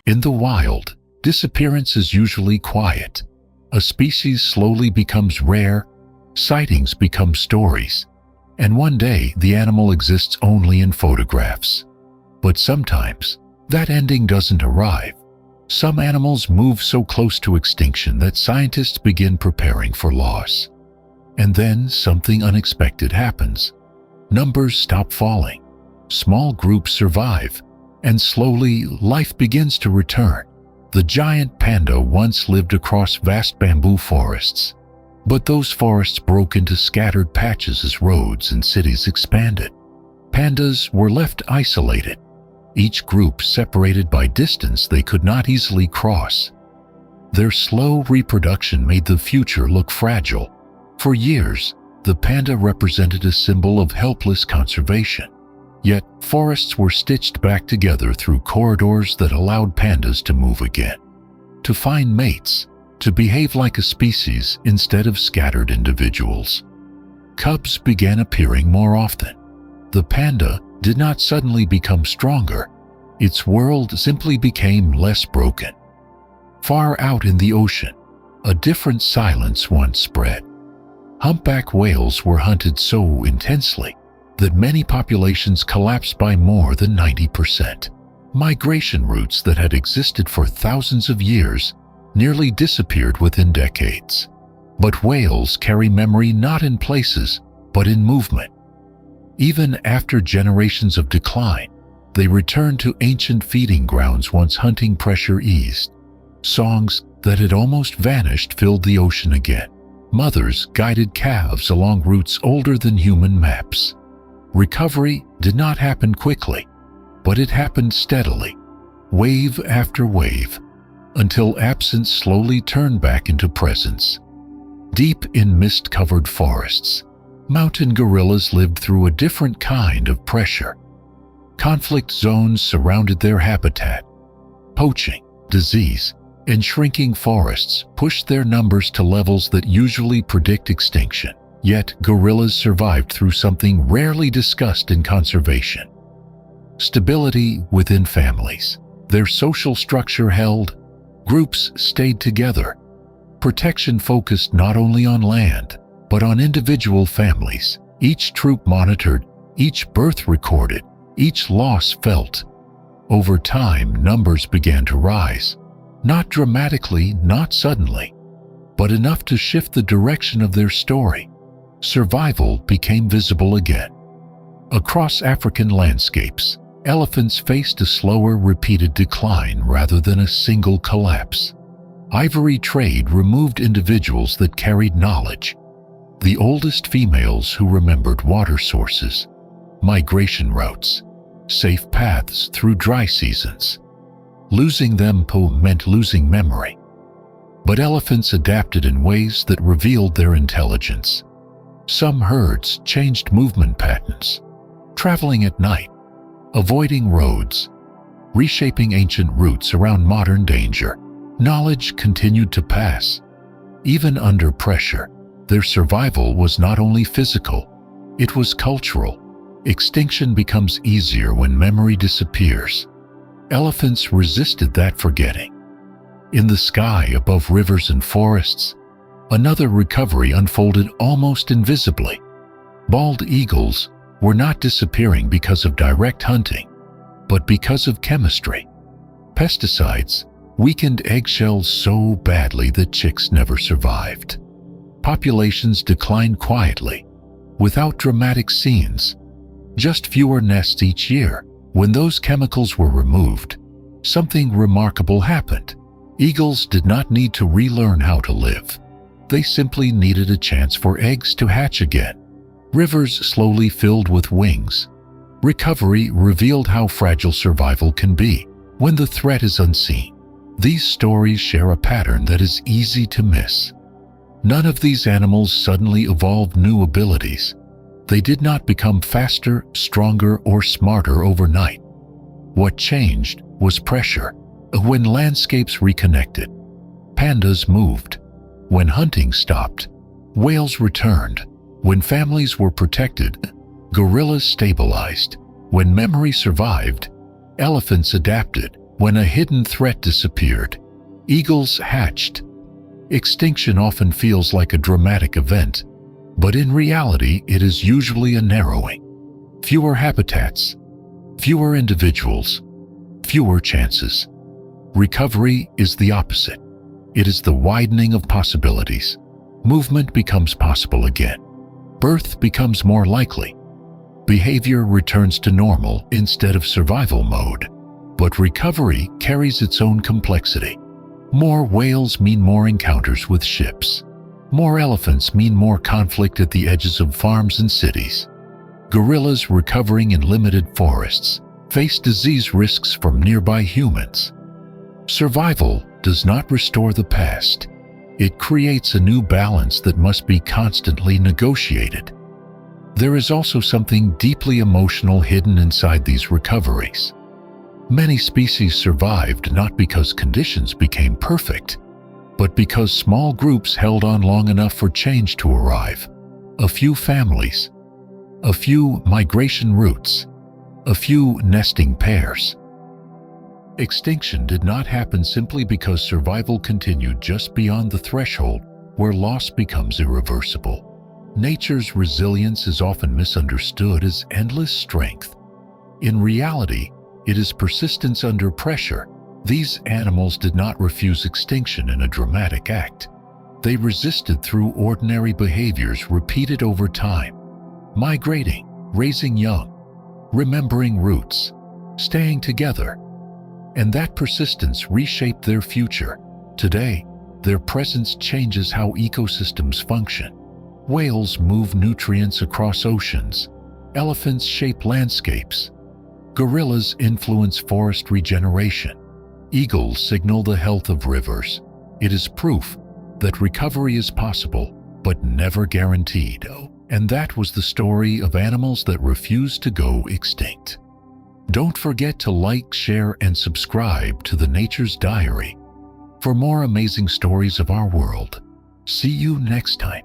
In the wild, disappearance is usually quiet. A species slowly becomes rare, sightings become stories, and one day the animal exists only in photographs. But sometimes, that ending doesn't arrive. Some animals move so close to extinction that scientists begin preparing for loss. And then something unexpected happens. Numbers stop falling, small groups survive, and slowly life begins to return. The giant panda once lived across vast bamboo forests, but those forests broke into scattered patches as roads and cities expanded. Pandas were left isolated, each group separated by distance they could not easily cross. Their slow reproduction made the future look fragile. For years, the panda represented a symbol of helpless conservation. Yet, forests were stitched back together through corridors that allowed pandas to move again, to find mates, to behave like a species instead of scattered individuals. Cubs began appearing more often. The panda did not suddenly become stronger. Its world simply became less broken. Far out in the ocean, a different silence once spread. Humpback whales were hunted so intensely that many populations collapsed by more than 90%. Migration routes that had existed for thousands of years nearly disappeared within decades. But whales carry memory not in places, but in movement. Even after generations of decline, they returned to ancient feeding grounds once hunting pressure eased. Songs that had almost vanished filled the ocean again. Mothers guided calves along routes older than human maps. Recovery did not happen quickly, but it happened steadily, wave after wave, until absence slowly turned back into presence. Deep in mist-covered forests, mountain gorillas lived through a different kind of pressure. Conflict zones surrounded their habitat. Poaching, disease, and shrinking forests pushed their numbers to levels that usually predict extinction. Yet, gorillas survived through something rarely discussed in conservation: stability within families. Their social structure held, groups stayed together. Protection focused not only on land, but on individual families. Each troop monitored, each birth recorded, each loss felt. Over time, numbers began to rise. Not dramatically, not suddenly, but enough to shift the direction of their story. Survival became visible again. Across African landscapes, elephants faced a slower, repeated decline rather than a single collapse. Ivory trade removed individuals that carried knowledge, the oldest females who remembered water sources, migration routes, safe paths through dry seasons. Losing them meant losing memory. But elephants adapted in ways that revealed their intelligence. Some herds changed movement patterns, traveling at night, avoiding roads, reshaping ancient routes around modern danger. Knowledge continued to pass. Even under pressure, their survival was not only physical, it was cultural. Extinction becomes easier when memory disappears. Elephants resisted that forgetting. In the sky above rivers and forests, another recovery unfolded almost invisibly. Bald eagles were not disappearing because of direct hunting, but because of chemistry. Pesticides weakened eggshells so badly that chicks never survived. Populations declined quietly, without dramatic scenes, just fewer nests each year. When those chemicals were removed, something remarkable happened. Eagles did not need to relearn how to live. They simply needed a chance for eggs to hatch again. Rivers slowly filled with wings. Recovery revealed how fragile survival can be when the threat is unseen. These stories share a pattern that is easy to miss. None of these animals suddenly evolved new abilities. They did not become faster, stronger, or smarter overnight. What changed was pressure. When landscapes reconnected, pandas moved. When hunting stopped, whales returned. When families were protected, gorillas stabilized. When memory survived, elephants adapted. When a hidden threat disappeared, eagles hatched. Extinction often feels like a dramatic event, but in reality it is usually a narrowing. Fewer habitats, fewer individuals, fewer chances. Recovery is the opposite. It is the widening of possibilities. Movement becomes possible again. Birth becomes more likely. Behavior returns to normal instead of survival mode. But recovery carries its own complexity. More whales mean more encounters with ships. More elephants mean more conflict at the edges of farms and cities. Gorillas recovering in limited forests face disease risks from nearby humans. Survival does not restore the past. It creates a new balance that must be constantly negotiated. There is also something deeply emotional hidden inside these recoveries. Many species survived not because conditions became perfect, but because small groups held on long enough for change to arrive. A few families, a few migration routes, a few nesting pairs. Extinction did not happen simply because survival continued just beyond the threshold where loss becomes irreversible. Nature's resilience is often misunderstood as endless strength. In reality, it is persistence under pressure. These animals did not refuse extinction in a dramatic act. They resisted through ordinary behaviors repeated over time. Migrating, raising young, remembering roots, staying together. And that persistence reshaped their future. Today, their presence changes how ecosystems function. Whales move nutrients across oceans. Elephants shape landscapes. Gorillas influence forest regeneration. Eagles signal the health of rivers. It is proof that recovery is possible, but never guaranteed. And that was the story of animals that refused to go extinct. Don't forget to like, share, and subscribe to the Nature's Diary for more amazing stories of our world. See you next time.